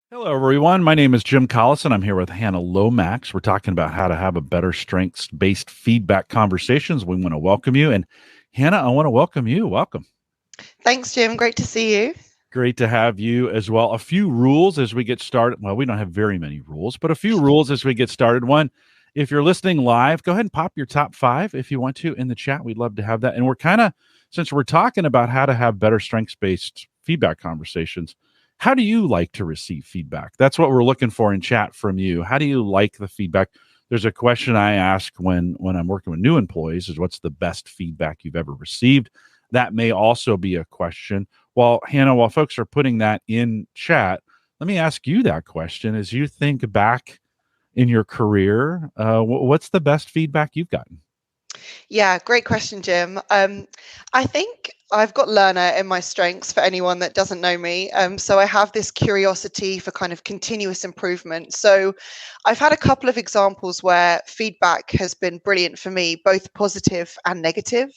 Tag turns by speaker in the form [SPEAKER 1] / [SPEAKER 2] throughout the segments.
[SPEAKER 1] Hello, everyone. My name is Jim Collison. I'm here with Hannah Lomax. We're talking about how to have a better strengths-based feedback conversations. We want to welcome you. And Hannah, I want to welcome you. Welcome.
[SPEAKER 2] Thanks, Jim. Great to see you.
[SPEAKER 1] Great to have you as well. A few rules as we get started. Well, we don't have very many rules, but a few rules as we get started. One, if you're listening live, go ahead and pop your top five if you want to in the chat. We'd love to have that. And since we're talking about how to have better strengths-based feedback conversations, how do you like to receive feedback? That's what we're looking for in chat from you. How do you like the feedback? There's a question I ask when I'm working with new employees is what's the best feedback you've ever received? That may also be a question. Well, Hannah, while folks are putting that in chat, let me ask you that question. As you think back in your career, what's the best feedback you've gotten?
[SPEAKER 2] Yeah, great question, Jim. I think I've got learner in my strengths for anyone that doesn't know me. So I have this curiosity for kind of continuous improvement. So I've had a couple of examples where feedback has been brilliant for me, both positive and negative.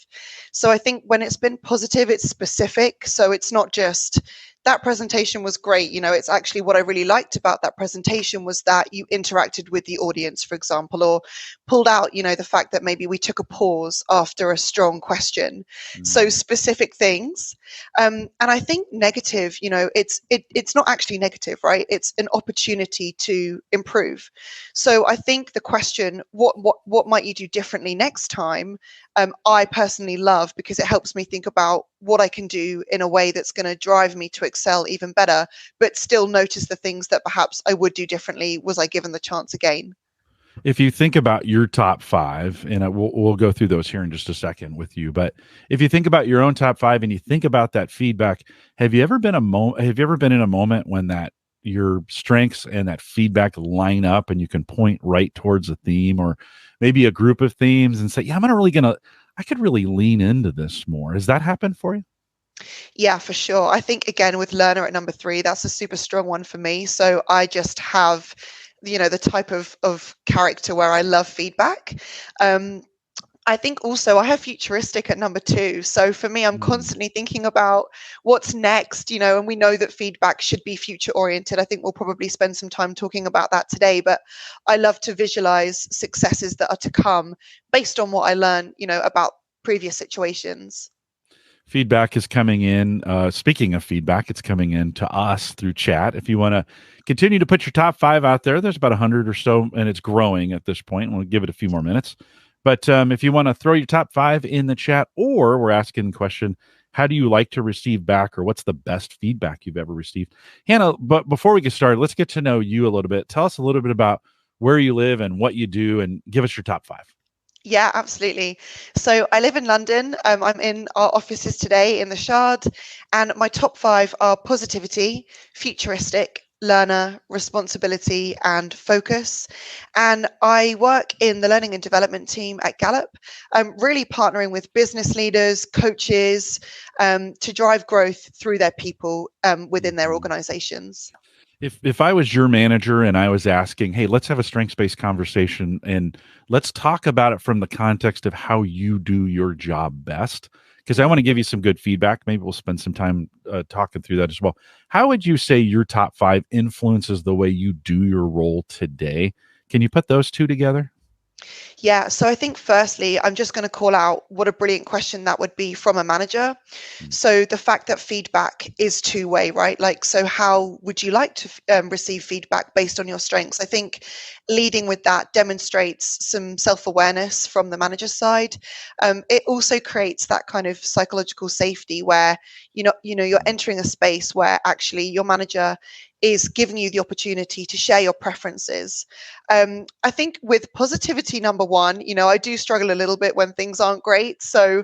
[SPEAKER 2] So I think when it's been positive, it's specific. So it's not just that presentation was great. It's actually what I really liked about that presentation was that you interacted with the audience, for example, or pulled out, the fact that maybe we took a pause after a strong question. So
[SPEAKER 1] Mm.
[SPEAKER 2] specific things. And I think negative, it's not actually negative, right? It's an opportunity to improve. So I think the question, what might you do differently next time? I personally love because it helps me think about what I can do in a way that's going to drive me to excel even better, but still notice the things that perhaps I would do differently was I given the chance again.
[SPEAKER 1] If you think about your top five, and we'll go through those here in just a second with you, but if you think about your own top five and you think about that feedback, have you ever been have you ever been in a moment when that your strengths and that feedback line up and you can point right towards a theme or maybe a group of themes and say, yeah, I could really lean into this more. Has that happened for you?
[SPEAKER 2] Yeah, for sure. I think again with learner at number three, that's a super strong one for me. So I just have, the type of character where I love feedback. Um, I think also I have futuristic at number two. So for me, I'm
[SPEAKER 1] Mm.
[SPEAKER 2] constantly thinking about what's next, and we know that feedback should be future oriented. I think we'll probably spend some time talking about that today, but I love to visualize successes that are to come based on what I learn, about previous situations.
[SPEAKER 1] Feedback is coming in. Speaking of feedback, it's coming in to us through chat. If you want to continue to put your top five out there, there's about 100 or so, and it's growing at this point. We'll give it a few more minutes. But if you want to throw your top five in the chat, or we're asking the question, how do you like to receive back, or what's the best feedback you've ever received? Hannah, but before we get started, let's get to know you a little bit. Tell us a little bit about where you live and what you do, and give us your top five.
[SPEAKER 2] Yeah, absolutely. So I live in London. I'm in our offices today in the Shard, and my top five are positivity, futuristic, learner, responsibility, and focus. And I work in the learning and development team at Gallup. I'm really partnering with business leaders, coaches, to drive growth through their people within their
[SPEAKER 1] Mhm.
[SPEAKER 2] organizations.
[SPEAKER 1] If I was your manager and I was asking, "Hey, let's have a strengths-based conversation and let's talk about it from the context of how you do your job best," because I want to give you some good feedback. Maybe we'll spend some time talking through that as well. How would you say your top five influences the way you do your role today? Can you put those two together?
[SPEAKER 2] Yeah, so I think firstly, I'm just going to call out what a brilliant question that would be from a manager.
[SPEAKER 1] Mm.
[SPEAKER 2] So the fact that feedback is two-way, right? Like, so how would you like to receive feedback based on your strengths? I think leading with that demonstrates some self-awareness from the manager's side. It also creates that kind of psychological safety where you're entering a space where actually your manager is giving you the opportunity to share your preferences. I think with positivity, number one, I do struggle a little bit when things aren't great. So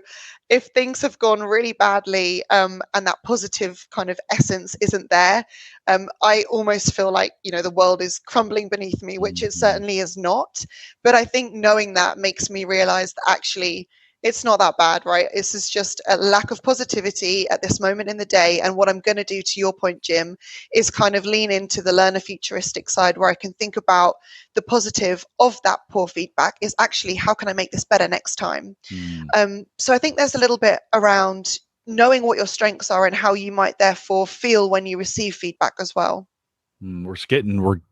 [SPEAKER 2] if things have gone really badly and that positive kind of essence isn't there, I almost feel like, the world is crumbling beneath me, which it
[SPEAKER 1] Mhm.
[SPEAKER 2] certainly is not. But I think knowing that makes me realize that actually it's not that bad, right? This is just a lack of positivity at this moment in the day. And what I'm going to do, to your point, Jim, is kind of lean into the learner futuristic side where I can think about the positive of that poor feedback is actually how can I make this better next time?
[SPEAKER 1] Mm.
[SPEAKER 2] So I think there's a little bit around knowing what your strengths are and how you might therefore feel when you receive feedback as well.
[SPEAKER 1] We're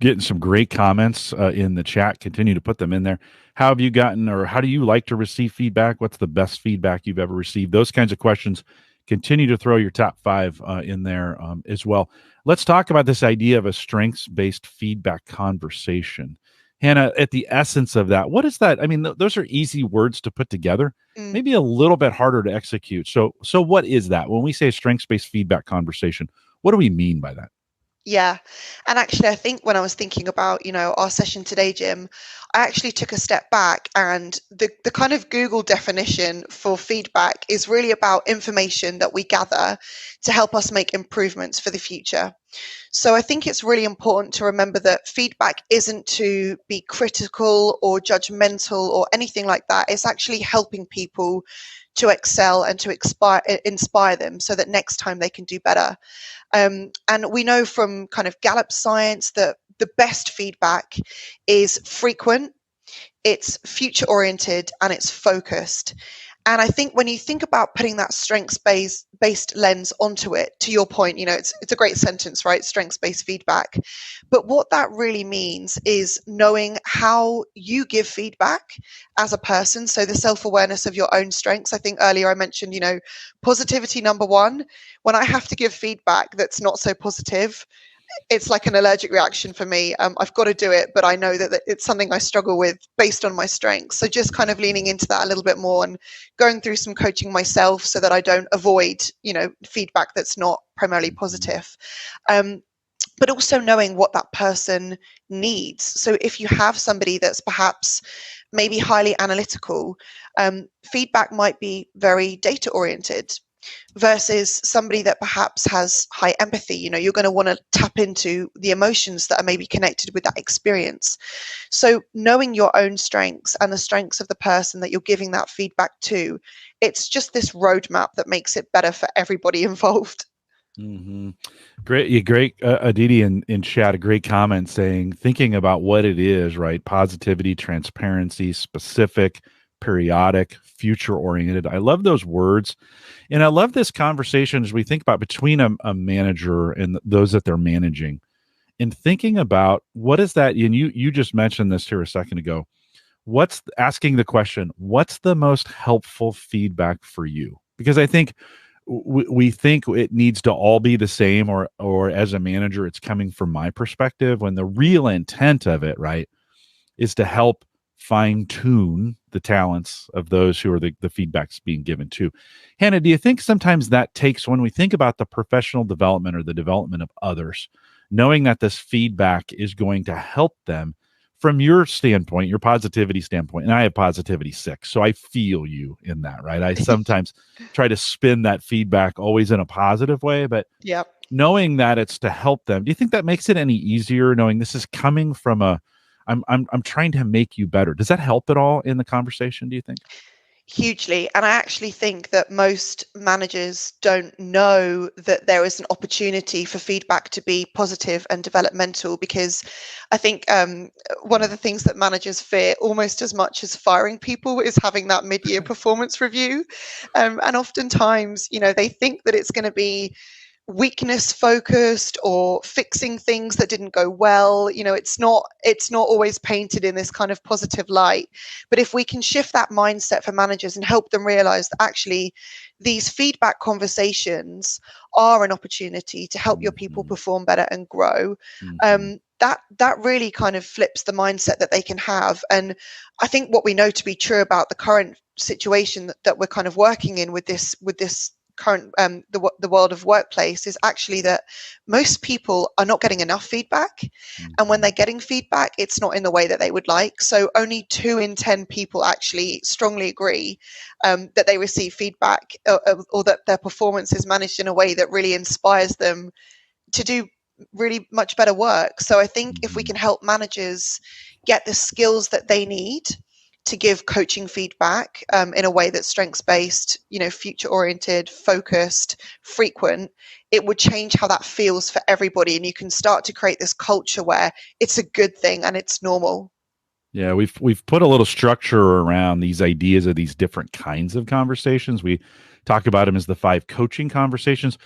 [SPEAKER 1] getting some great comments in the chat. Continue to put them in there. How have you gotten, or how do you like to receive feedback? What's the best feedback you've ever received? Those kinds of questions. Continue to throw your top five in there as well. Let's talk about this idea of a strengths-based feedback conversation. Hannah, at the essence of that, what is that? I mean, those are easy words to put together,
[SPEAKER 2] Mm.
[SPEAKER 1] maybe a little bit harder to execute. So what is that? When we say strengths-based feedback conversation, what do we mean by that?
[SPEAKER 2] Yeah. And actually, I think when I was thinking about, our session today, Jim, I actually took a step back, and the kind of Google definition for feedback is really about information that we gather to help us make improvements for the future. So I think it's really important to remember that feedback isn't to be critical or judgmental or anything like that. It's actually helping people to excel and to inspire them so that next time they can do better. And we know from kind of Gallup science that the best feedback is frequent, it's future oriented, and it's focused. And I think when you think about putting that strengths-based lens onto it, to your point, it's a great sentence, right? Strengths-based feedback. But what that really means is knowing how you give feedback as a person. So the self-awareness of your own strengths. I think earlier I mentioned, positivity number one. When I have to give feedback that's not so positive, it's like an allergic reaction for me. I've got to do it, but I know that it's something I struggle with based on my strengths. So just kind of leaning into that a little bit more and going through some coaching myself so that I don't avoid, feedback that's not primarily positive. But also knowing what that person needs. So if you have somebody that's perhaps maybe highly analytical, feedback might be very data oriented, versus somebody that perhaps has high empathy. You're going to want to tap into the emotions that are maybe connected with that experience. So knowing your own strengths and the strengths of the person that you're giving that feedback to, it's just this roadmap that makes it better for everybody involved.
[SPEAKER 1] Mm-hmm. Great. Aditi in chat, a great comment saying, thinking about what it is, right? Positivity, transparency, specific, periodic, future oriented. I love those words. And I love this conversation as we think about between a manager and those that they're managing, and thinking about what is that. And you just mentioned this here a second ago. What's asking the question, what's the most helpful feedback for you? Because I think we think it needs to all be the same, or as a manager, it's coming from my perspective, when the real intent of it, right, is to help fine tune the talents of those who are the feedbacks being given to. Hannah, do you think sometimes that takes, when we think about the professional development or the development of others, knowing that this feedback is going to help them from your standpoint, your positivity standpoint, and I have positivity 6, so I feel you in that, right? I sometimes try to spin that feedback always in a positive way, but
[SPEAKER 2] Yep.
[SPEAKER 1] knowing that it's to help them, do you think that makes it any easier, knowing this is coming from I'm trying to make you better? Does that help at all in the conversation, do you think?
[SPEAKER 2] Hugely. And I actually think that most managers don't know that there is an opportunity for feedback to be positive and developmental, because I think one of the things that managers fear almost as much as firing people is having that mid-year performance review. And oftentimes, they think that it's going to be weakness focused or fixing things that didn't go well. It's not always painted in this kind of positive light. But if we can shift that mindset for managers and help them realize that actually these feedback conversations are an opportunity to help your people perform better and grow, that really kind of flips the mindset that they can have. And I think what we know to be true about the current situation that we're kind of working in with this current the world of workplace is actually that most people are not getting enough feedback, and when they're getting feedback, it's not in the way that they would like. So only 2 in 10 people actually strongly agree that they receive feedback, or that their performance is managed in a way that really inspires them to do really much better work. So I think if we can help managers get the skills that they need to give coaching feedback in a way that's strengths-based, future-oriented, focused, frequent, it would change how that feels for everybody. And you can start to create this culture where it's a good thing and it's normal.
[SPEAKER 1] Yeah, we've put a little structure around these ideas of these different kinds of conversations. We talk about them as the 5 coaching conversations.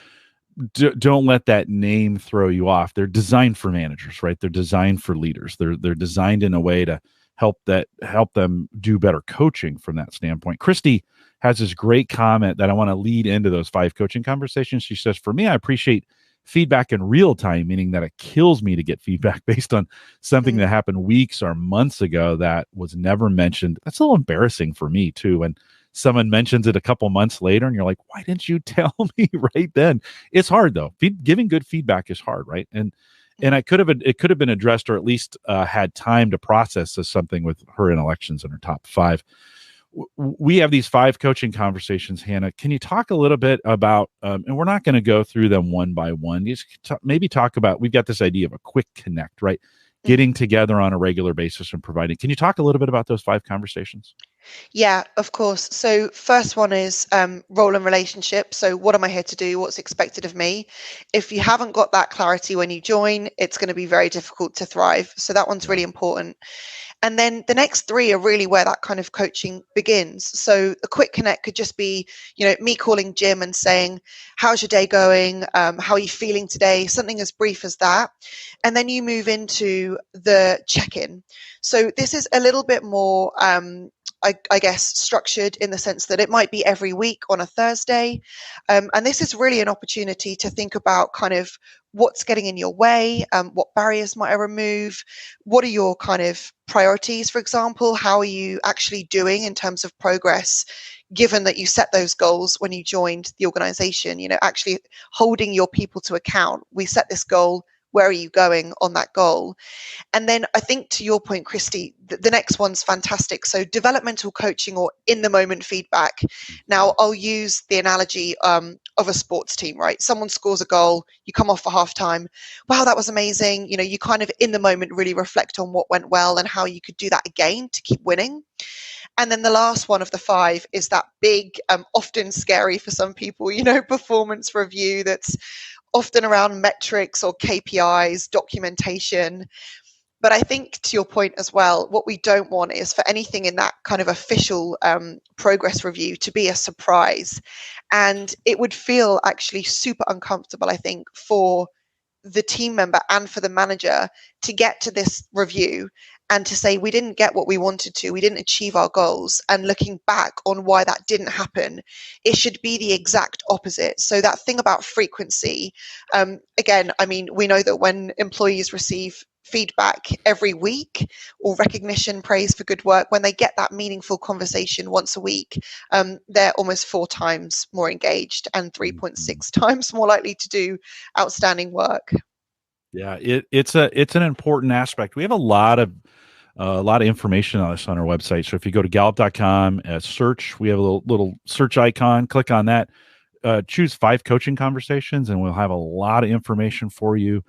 [SPEAKER 1] don't let that name throw you off. They're designed for managers, right? They're designed for leaders. They're designed in a way to help them do better coaching from that standpoint. Christy has this great comment that I want to lead into those 5 coaching conversations. She says, "For me, I appreciate feedback in real time, meaning that it kills me to get feedback based on something that happened weeks or months ago that was never mentioned. That's a little embarrassing for me too. And someone mentions it a couple months later and you're like, why didn't you tell me right then? It's hard though. Giving good feedback is hard, right? And it could have been addressed, or at least had time to process as something with her intellections in her top 5. We have these 5 coaching conversations. Hannah, can you talk a little bit about, and we're not going to go through them one by one, just maybe talk about, we've got this idea of a quick connect, right? Getting together on a regular basis and providing. Can you talk a little bit about those 5 conversations?
[SPEAKER 2] Yeah, of course. So first one is role and relationship. So what am I here to do? What's expected of me? If you haven't got that clarity when you join, it's going to be very difficult to thrive. So that one's really important. And then the next 3 are really where that kind of coaching begins. So a quick connect could just be, me calling Jim and saying, how's your day going? How are you feeling today? Something as brief as that. And then you move into the check-in. So this is a little bit more, I guess, structured in the sense that it might be every week on a Thursday. And this is really an opportunity to think about kind of what's getting in your way, what barriers might I remove, what are your kind of priorities, for example, how are you actually doing in terms of progress, given that you set those goals when you joined the organization, actually holding your people to account. We set this goal, where are you going on that goal? And then I think to your point, Christy, the next one's fantastic. So developmental coaching or in the moment feedback. Now I'll use the analogy of a sports team, right? Someone scores a goal, you come off for halftime. Wow, that was amazing. You kind of in the moment really reflect on what went well and how you could do that again to keep winning. And then the last one of the 5 is that big, often scary for some people, performance review that's often around metrics or KPIs, documentation. But I think to your point as well, what we don't want is for anything in that kind of official progress review to be a surprise. And it would feel actually super uncomfortable, I think, for the team member and for the manager to get to this review and to say we didn't get what we wanted to, we didn't achieve our goals, and looking back on why that didn't happen, it should be the exact opposite. So that thing about frequency, again, I mean, we know that when employees receive feedback every week or recognition, praise for good work, when they get that meaningful conversation once a week, they're almost 4 times more engaged and 3.6 times more likely to do outstanding work.
[SPEAKER 1] Yeah, it's an important aspect. We have a lot of information on this on our website. So if you go to gallup.com, search, we have a little search icon, click on that, choose 5 coaching conversations, and we'll have a lot of information for you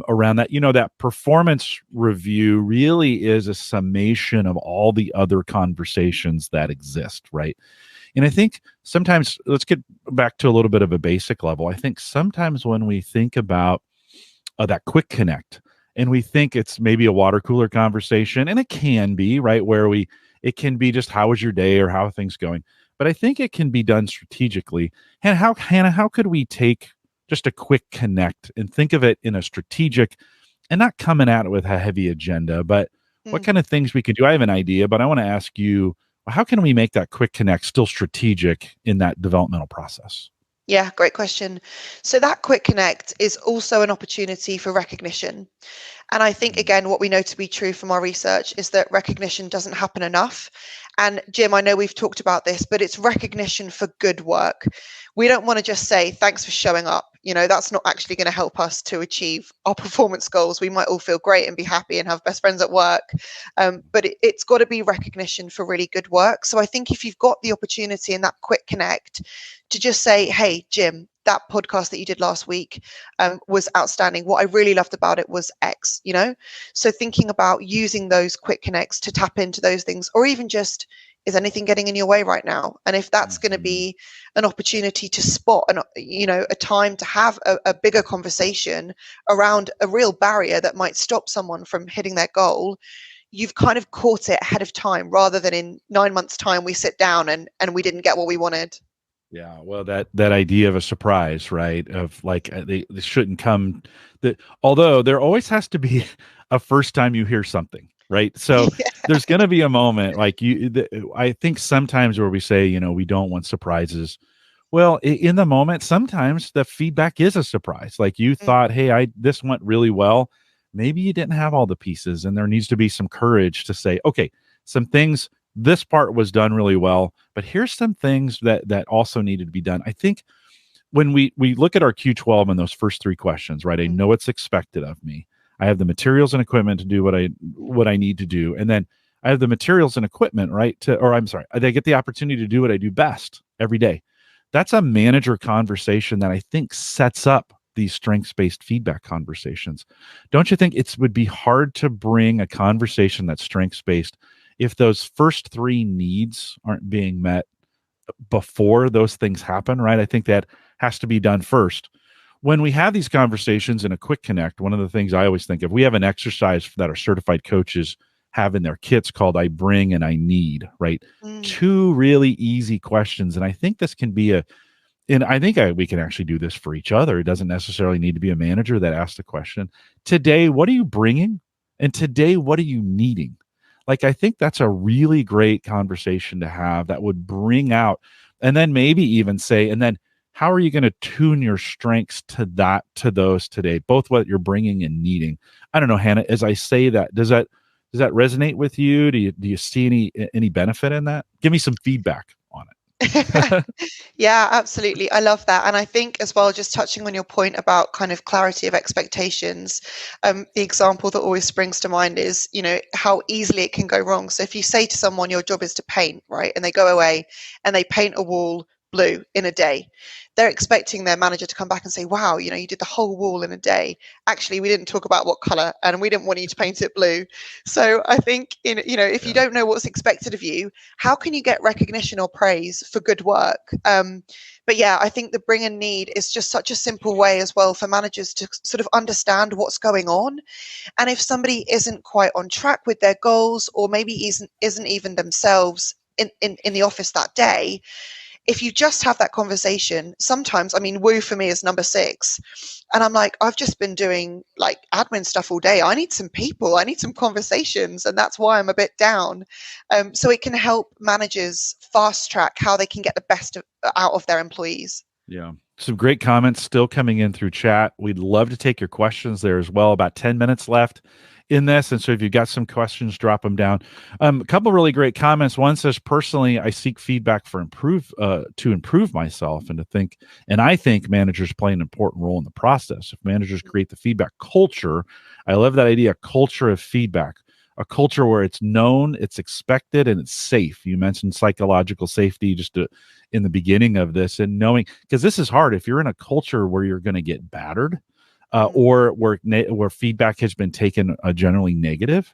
[SPEAKER 1] around that. That performance review really is a summation of all the other conversations that exist, right? And I think sometimes, let's get back to a little bit of a basic level. I think sometimes when we think about that quick connect, and we think it's maybe a water cooler conversation, and it can be, right, where it can be just how was your day or how are things going. But I think it can be done strategically. And Hannah, how could we take just a quick connect and think of it in a strategic, and not coming at it with a heavy agenda, but what kind of things we could do? I have an idea, but I want to ask you, how can we make that quick connect still strategic in that developmental process?
[SPEAKER 2] Yeah, great question. So that quick connect is also an opportunity for recognition. And I think, again, what we know to be true from our research is that recognition doesn't happen enough. And Jim, I know we've talked about this, but it's recognition for good work. We don't want to just say, thanks for showing up. That's not actually going to help us to achieve our performance goals. We might all feel great and be happy and have best friends at work. But it's got to be recognition for really good work. So I think if you've got the opportunity in that quick connect to just say, hey, Jim, that podcast that you did last week was outstanding. What I really loved about it was X, So thinking about using those quick connects to tap into those things, or even just, is anything getting in your way right now? And if that's going to be an opportunity to spot a time to have a bigger conversation around a real barrier that might stop someone from hitting their goal, you've kind of caught it ahead of time, rather than in 9 months' time we sit down and we didn't get what we wanted.
[SPEAKER 1] Yeah, well, that idea of a surprise, right? Of like they shouldn't come. That although there always has to be a first time you hear something, right? So there's going to be a moment like I think sometimes where we say, we don't want surprises. Well, in the moment, sometimes the feedback is a surprise. Like you
[SPEAKER 2] Mm,
[SPEAKER 1] thought, hey, I this went really well. Maybe you didn't have all the pieces, and there needs to be some courage to say, okay, some things this part was done really well, but here's some things that also needed to be done. I think when we look at our Q12 and those first three questions, right? I
[SPEAKER 2] mm,
[SPEAKER 1] know what's expected of me. I have the materials and equipment to do what I need to do, and then I have the materials and equipment, right? Or I'm sorry, I get the opportunity to do what I do best every day. That's a manager conversation that I think sets up these strengths-based feedback conversations. Don't you think it would be hard to bring a conversation that's strengths-based if those first three needs aren't being met before those things happen, right? I think that has to be done first. When we have these conversations in a quick connect, one of the things I always think of, we have an exercise that our certified coaches have in their kits called I bring and I need, right?
[SPEAKER 2] mm.
[SPEAKER 1] Two really easy questions. And I think this can be and I think we can actually do this for each other. It doesn't necessarily need to be a manager that asks the question. Today, what are you bringing? And today, what are you needing? Like, I think that's a really great conversation to have that would bring out, and then maybe even say, and then how are you going to tune your strengths to those today, both what you're bringing and needing? I don't know, Hannah, as I say that, does that resonate with you? Do you see any benefit in that? Give me some feedback on it.
[SPEAKER 2] Yeah, absolutely. I love that. And I think as well, just touching on your point about kind of clarity of expectations, the example that always springs to mind is, how easily it can go wrong. So if you say to someone, your job is to paint, right? And they go away and they paint a wall blue in a day, they're expecting their manager to come back and say, wow, you did the whole wall in a day. Actually, we didn't talk about what color and we didn't want you to paint it blue. So I think, if you
[SPEAKER 1] Yeah.
[SPEAKER 2] don't know what's expected of you, how can you get recognition or praise for good work? But yeah, I think the bring and need is just such a simple way as well for managers to sort of understand what's going on. And if somebody isn't quite on track with their goals, or maybe isn't even themselves in the office that day, if you just have that conversation, sometimes, I mean, woo for me is number 6. And I'm like, I've just been doing like admin stuff all day. I need some people, I need some conversations. And that's why I'm a bit down. So it can help managers fast track how they can get the best out of their employees.
[SPEAKER 1] Yeah. Some great comments still coming in through chat. We'd love to take your questions there as well. About 10 minutes left in this. And so if you've got some questions, drop them down. A couple really great comments. One says, personally, I seek feedback to improve myself and I think managers play an important role in the process. If managers create the feedback culture, I love that idea, culture of feedback. A culture where it's known, it's expected, and it's safe. You mentioned psychological safety in the beginning of this, and knowing, because this is hard. If you're in a culture where you're going to get battered,
[SPEAKER 2] Mm,
[SPEAKER 1] or where feedback has been taken generally negative,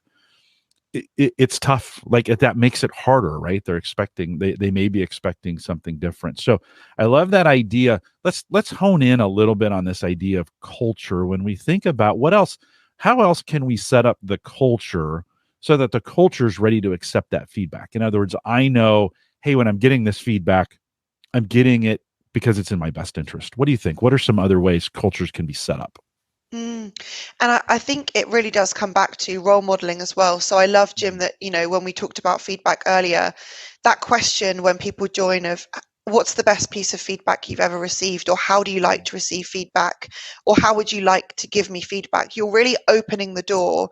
[SPEAKER 1] it's tough. Like that makes it harder, right? They may be expecting something different. So I love that idea. Let's hone in a little bit on this idea of culture when we think about how else can we set up the culture so that the culture is ready to accept that feedback. In other words, I know, hey, when I'm getting this feedback, I'm getting it because it's in my best interest. What do you think? What are some other ways cultures can be set up?
[SPEAKER 2] mm. And I think it really does come back to role modeling as well. So I love, Jim, that, when we talked about feedback earlier, that question when people join of what's the best piece of feedback you've ever received, or how do you like to receive feedback, or how would you like to give me feedback? You're really opening the door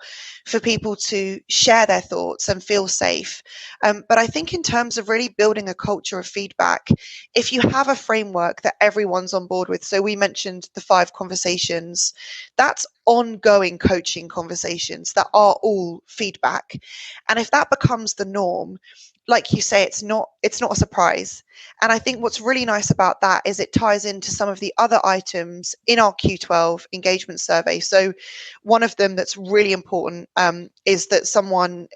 [SPEAKER 2] for people to share their thoughts and feel safe. But I think in terms of really building a culture of feedback, if you have a framework that everyone's on board with, so we mentioned the 5 conversations, that's ongoing coaching conversations that are all feedback. And if that becomes the norm, like you say, it's not a surprise. And I think what's really nice about that is it ties into some of the other items in our Q12 engagement survey. So one of them that's really important is that someone,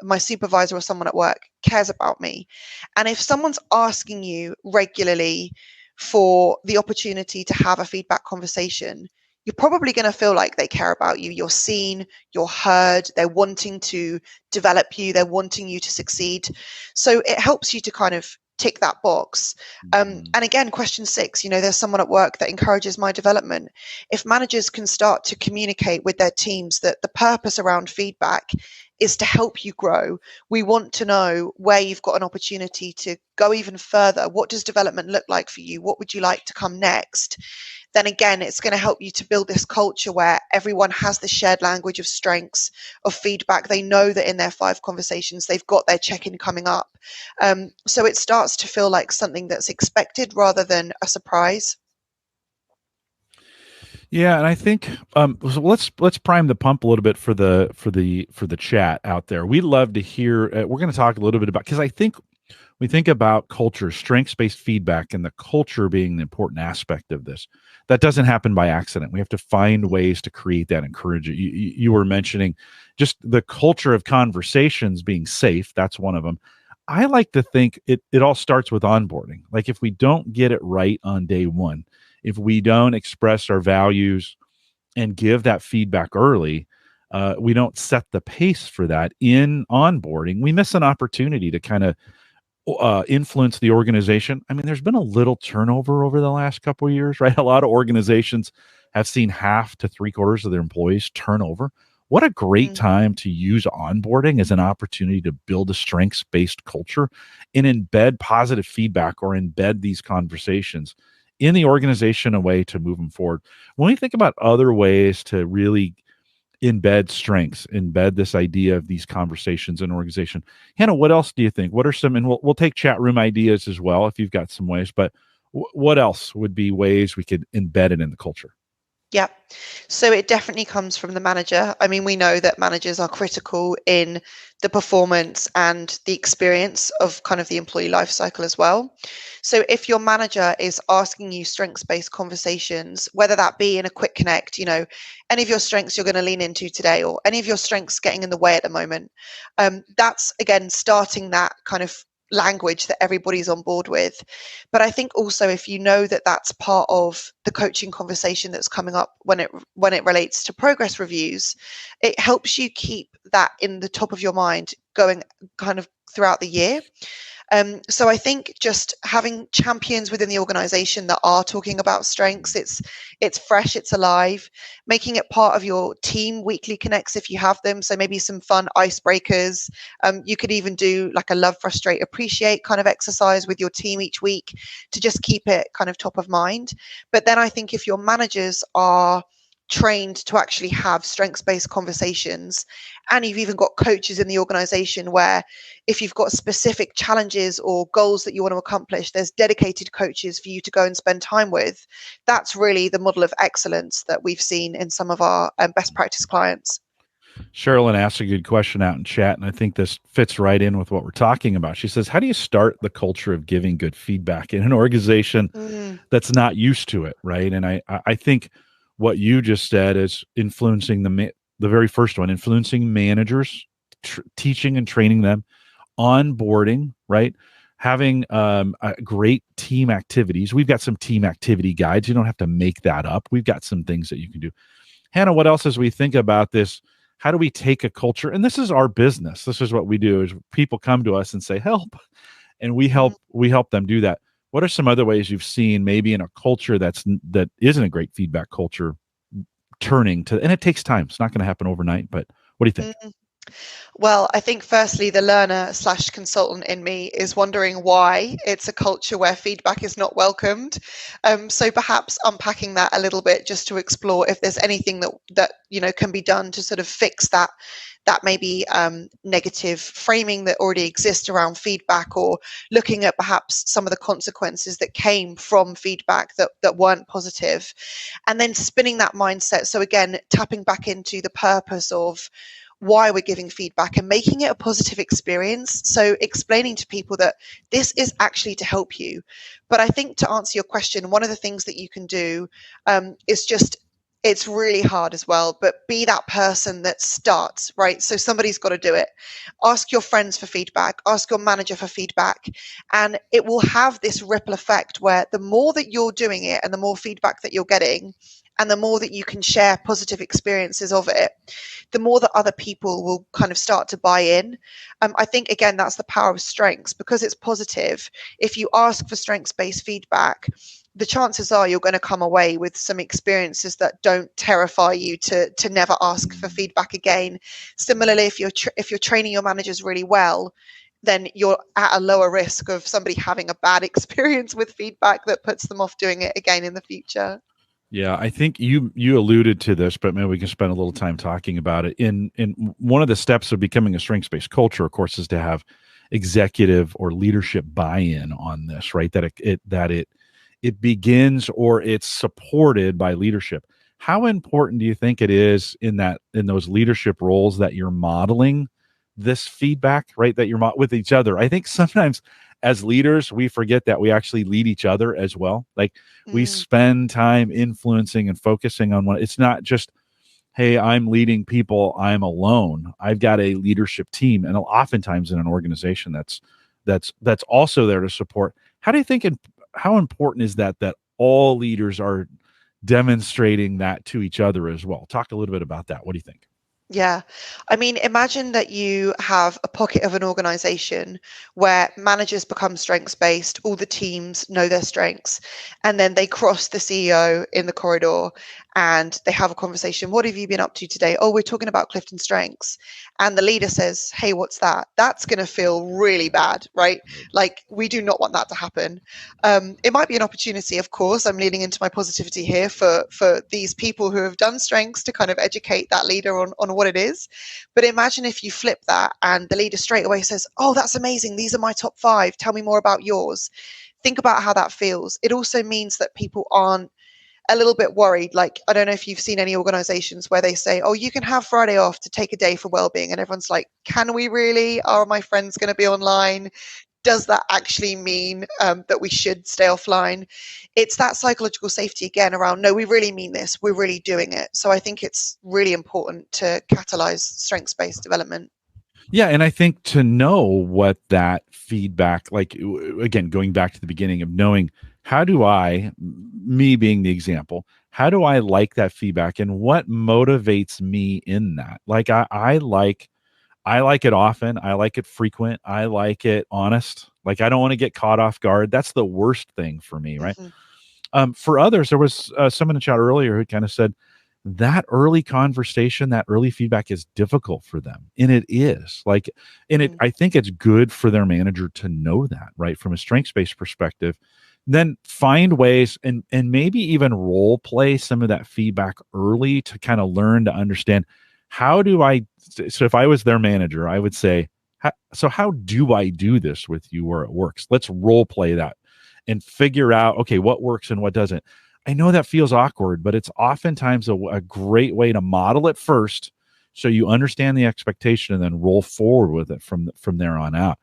[SPEAKER 2] my supervisor or someone at work, cares about me. And if someone's asking you regularly for the opportunity to have a feedback conversation, you're probably going to feel like they care about you. You're seen, you're heard, they're wanting to develop you, they're wanting you to succeed. So it helps you to kind of tick that box. And again, question 6, there's someone at work that encourages my development. If managers can start to communicate with their teams that the purpose around feedback is to help you grow, we want to know where you've got an opportunity to go even further. What does development look like for you? What would you like to come next? Then again, it's going to help you to build this culture where everyone has the shared language of strengths, of feedback. They know that in their 5 conversations, they've got their check-in coming up. So it starts to feel like something that's expected rather than a surprise.
[SPEAKER 1] Yeah, and I think so let's prime the pump a little bit for the chat out there. We'd love to hear. We're going to talk a little bit about, because I think we think about culture, strengths-based feedback, and the culture being the important aspect of this. That doesn't happen by accident. We have to find ways to create that, encourage it. You were mentioning just the culture of conversations being safe. That's one of them. I like to think it all starts with onboarding. Like, if we don't get it right on day one, if we don't express our values and give that feedback early, we don't set the pace for that in onboarding, we miss an opportunity to kind of influence the organization. I mean, there's been a little turnover over the last couple of years, right? A lot of organizations have seen half to 3/4 of their employees turn over. What a great time to use onboarding as an opportunity to build a strengths-based culture and embed positive feedback, or embed these conversations in the organization, a way to move them forward. When we think about other ways to really embed strengths, embed this idea of these conversations in an organization, Hannah, what else do you think? What are some, and we'll take chat room ideas as well if you've got some ways, but what else would be ways we could embed it in the culture?
[SPEAKER 2] Yeah. So it definitely comes from the manager. I mean, we know that managers are critical in the performance and the experience of kind of the employee life cycle as well. So if your manager is asking you strengths-based conversations, whether that be in a quick connect, any of your strengths you're going to lean into today, or any of your strengths getting in the way at the moment, that's, again, starting that kind of language that everybody's on board with. But I think also, if you know that that's part of the coaching conversation that's coming up when it relates to progress reviews, it helps you keep that in the top of your mind going kind of throughout the year. So I think just having champions within the organization that are talking about strengths, it's fresh, it's alive, making it part of your team weekly connects if you have them. So maybe some fun icebreakers. You could even do like a love, frustrate, appreciate kind of exercise with your team each week to just keep it kind of top of mind. But then I think if your managers are trained to actually have strengths-based conversations, and you've even got coaches in the organization where if you've got specific challenges or goals that you want to accomplish, there's dedicated coaches for you to go and spend time with. That's really the model of excellence that we've seen in some of our best practice clients.
[SPEAKER 1] Sherilyn asked a good question out in chat, and I think this fits right in with what we're talking about. She says, how do you start the culture of giving good feedback in an organization that's not used to it, right? And I think what you just said is influencing the very first one, influencing managers, teaching and training them, onboarding, right? Having great team activities. We've got some team activity guides. You don't have to make that up. We've got some things that you can do. Hannah, what else as we think about this? How do we take a culture? And this is our business. This is what we do, is people come to us and say, help. And we help them do that. What are some other ways you've seen maybe in a culture that isn't a great feedback culture turning to, and it takes time. It's not going to happen overnight, but what do you think?
[SPEAKER 2] Well, I think firstly, the learner/consultant in me is wondering why it's a culture where feedback is not welcomed. So perhaps unpacking that a little bit, just to explore if there's anything that can be done to sort of fix that maybe negative framing that already exists around feedback, or looking at perhaps some of the consequences that came from feedback that weren't positive, and then spinning that mindset. So again, tapping back into the purpose of why we're giving feedback and making it a positive experience. So explaining to people that this is actually to help you. But I think, to answer your question, one of the things that you can do is just, it's really hard as well, but be that person that starts, right? So somebody's got to do it. Ask your friends for feedback, ask your manager for feedback, and it will have this ripple effect where the more that you're doing it and the more feedback that you're getting, And the more that you can share positive experiences of it, the more that other people will kind of start to buy in. I think, again, that's the power of strengths, because it's positive. If you ask for strengths-based feedback, the chances are you're going to come away with some experiences that don't terrify you to never ask for feedback again. Similarly, if you're training your managers really well, then you're at a lower risk of somebody having a bad experience with feedback that puts them off doing it again in the future.
[SPEAKER 1] Yeah, I think you alluded to this, but maybe we can spend a little time talking about it. In one of the steps of becoming a strengths-based culture, of course, is to have executive or leadership buy-in on this, right? That it begins, or it's supported by leadership. How important do you think it is in those leadership roles that you're modeling this feedback, right? That you're with each other. I think sometimes as leaders, we forget that we actually lead each other as well. Like we spend time influencing and focusing on it's not just, hey, I'm leading people, I'm alone. I've got a leadership team. And oftentimes in an organization that's also there to support. How do you think, how important is that all leaders are demonstrating that to each other as well? Talk a little bit about that. What do you think?
[SPEAKER 2] Yeah. I mean, imagine that you have a pocket of an organization where managers become strengths based, all the teams know their strengths, and then they cross the CEO in the corridor and they have a conversation. What have you been up to today? Oh, we're talking about CliftonStrengths. And the leader says, hey, what's that? That's going to feel really bad, right? Like, we do not want that to happen. It might be an opportunity, of course. I'm leaning into my positivity here for these people who have done strengths to kind of educate that leader on what it is. But imagine if you flip that and the leader straight away says, oh, that's amazing. These are my top 5. Tell me more about yours. Think about how that feels. It also means that people aren't a little bit worried. Like, I don't know if you've seen any organizations where they say, oh, you can have Friday off to take a day for well-being. And everyone's like, can we really? Are my friends going to be online? Does that actually mean that we should stay offline? It's that psychological safety again around, no, we really mean this. We're really doing it. So I think it's really important to catalyze strengths-based development.
[SPEAKER 1] Yeah, and I think to know what that feedback, like again, going back to the beginning of knowing how do I, me being the example, how do I like that feedback and what motivates me in that? Like I like it often, I like it frequent, I like it honest. Like I don't want to get caught off guard. That's the worst thing for me, right? For others, there was someone in the chat earlier who kind of said, that early conversation, that early feedback is difficult for them. And it is like, I think it's good for their manager to know that, right? From a strengths-based perspective, then find ways and maybe even role play some of that feedback early to kind of learn to understand so if I was their manager, I would say, so how do I do this with you where it works? Let's role play that and figure out, okay, what works and what doesn't. I know that feels awkward, but it's oftentimes a great way to model it first so you understand the expectation and then roll forward with it from there on out.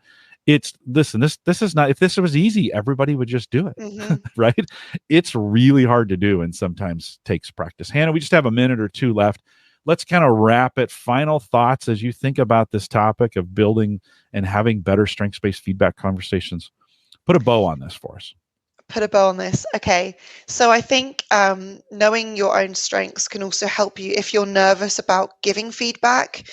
[SPEAKER 1] It's this is not, if this was easy, everybody would just do it, right? It's really hard to do and sometimes takes practice. Hannah, we just have a minute or two left. Let's kind of wrap it. Final thoughts as you think about this topic of building and having better strengths-based feedback conversations. Put a bow on this for us.
[SPEAKER 2] Put a bow on this. Okay. So I think knowing your own strengths can also help you if you're nervous about giving feedback.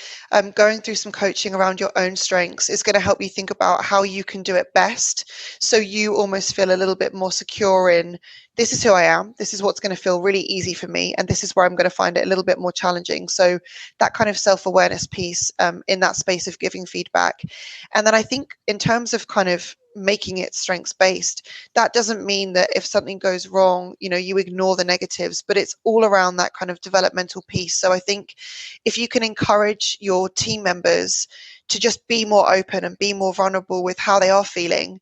[SPEAKER 2] Going through some coaching around your own strengths is going to help you think about how you can do it best. So you almost feel a little bit more secure in, this is who I am. This is what's going to feel really easy for me. And this is where I'm going to find it a little bit more challenging. So that kind of self-awareness piece in that space of giving feedback. And then I think in terms of kind of making it strengths based, that doesn't mean that if something goes wrong, you ignore the negatives, but it's all around that kind of developmental piece. So I think if you can encourage your team members to just be more open and be more vulnerable with how they are feeling,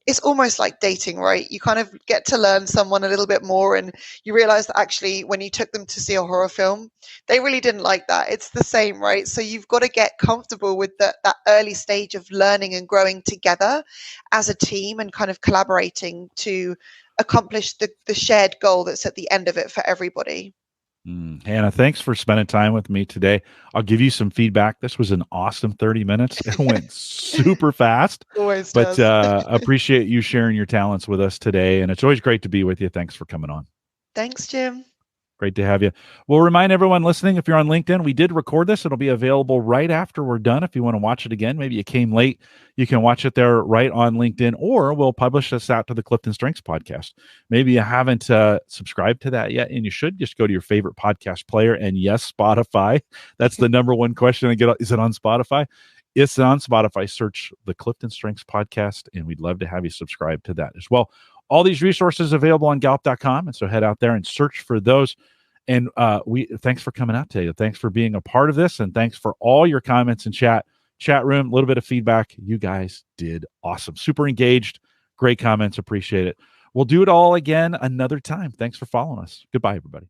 [SPEAKER 2] it's almost like dating, right? You kind of get to learn someone a little bit more, and you realize that actually when you took them to see a horror film, they really didn't like that. It's the same, right? So you've got to get comfortable with that early stage of learning and growing together as a team and kind of collaborating to accomplish the shared goal that's at the end of it for everybody.
[SPEAKER 1] Hannah, thanks for spending time with me today. I'll give you some feedback. This was an awesome 30 minutes. It went super fast.
[SPEAKER 2] Always
[SPEAKER 1] but
[SPEAKER 2] does.
[SPEAKER 1] Appreciate you sharing your talents with us today. And it's always great to be with you. Thanks for coming on.
[SPEAKER 2] Thanks, Jim.
[SPEAKER 1] Great to have you. We'll remind everyone listening, if you're on LinkedIn, we did record this. It'll be available right after we're done. If you want to watch it again, maybe you came late, you can watch it there right on LinkedIn, or we'll publish this out to the Clifton Strengths podcast. Maybe you haven't subscribed to that yet, and you should. Just go to your favorite podcast player, and yes, Spotify. That's the number one question I get. Is it on Spotify? It's on Spotify. Search the Clifton Strengths podcast, and we'd love to have you subscribe to that as well. All these resources available on Gallup.com, and so head out there and search for those. And thanks for coming out today. Thanks for being a part of this, and thanks for all your comments and chat room, a little bit of feedback. You guys did awesome. Super engaged. Great comments. Appreciate it. We'll do it all again another time. Thanks for following us. Goodbye, everybody.